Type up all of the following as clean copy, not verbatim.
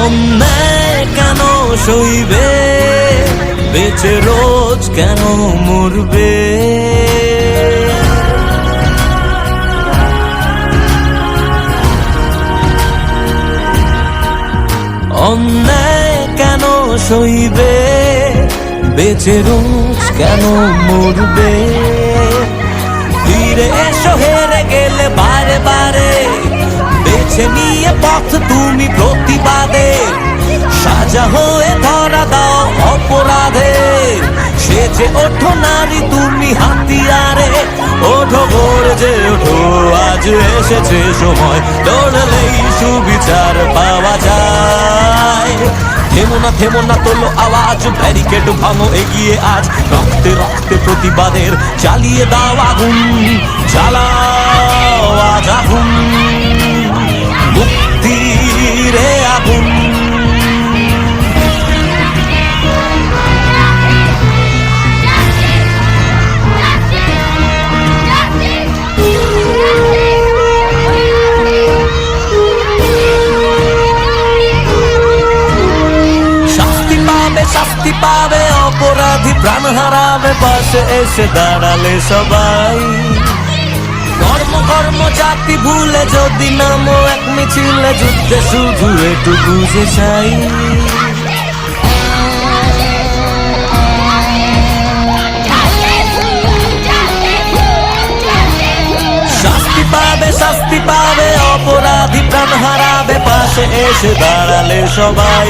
অন্যায় কেন সইবে, বেঁচে রোজ কেন মরবে? অন্যায় কেন সইবে, বেঁচে রোজ কেন মরবে? ফিরে এসো হেরে গেলে বারে বারে, বেছে নিয়ে পথ তুমি প্রতিবাদে। সাজা হয়ে ধরা দাও অপরাধের, সেজে ওঠো নারী তুমি হাতিয়ারে। ওঠো গর্জে ওঠো, আজ এসেছে সময়, লড়লেই সুবিচার পাওয়া যায়। থেমো না তোলো আওয়াজ, ব্যারিকেড ভাঙো এগিয়ে আজ। রক্তে রক্তে প্রতিবাদের চালিয়ে দাও আগুন, জ্বালাও আজ আগুন, মুক্তির আগুন। শাস্তি পাবে অপরাধী, প্রাণ হারাবে পাশে এসে দাঁড়ালে সবাই। ধর্ম কর্ম জাতি ভুলে যদি নামো এক মিছিলে, যুদ্ধে শুধু এটুকু যে চাই। শাস্তি পাবে অপরাধী, প্রাণ হারাবে পাশে এসে দাঁড়ালে সবাই।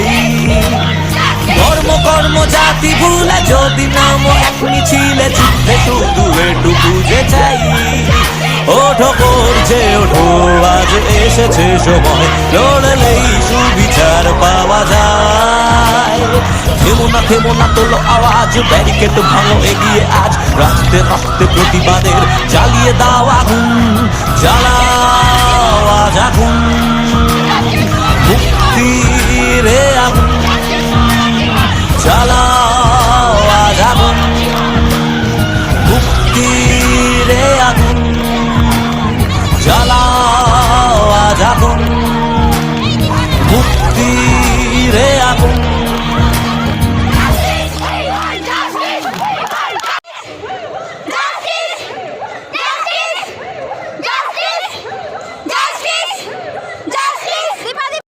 ধর্ম কর্ম জাতি ভুলে যদি নামো এক মিছিলে, যুদ্ধে শুধু এটুকু যে চাই। ওঠো গর্জে ওঠো, আজ এসেছে সময়, লড়লেই সুবিচার পাওয়া যায়। থেমো না তোলো আওয়াজ, ব্যারিকেড ভাঙো এগিয়ে আজ। রক্তে রক্তে প্রতিবাদের জ্বালিয়ে দাও আগুন, জ্বালাও আজ আগুন, মুক্তির আগুন, জ্বালাও আজ আগুন, মুক্তি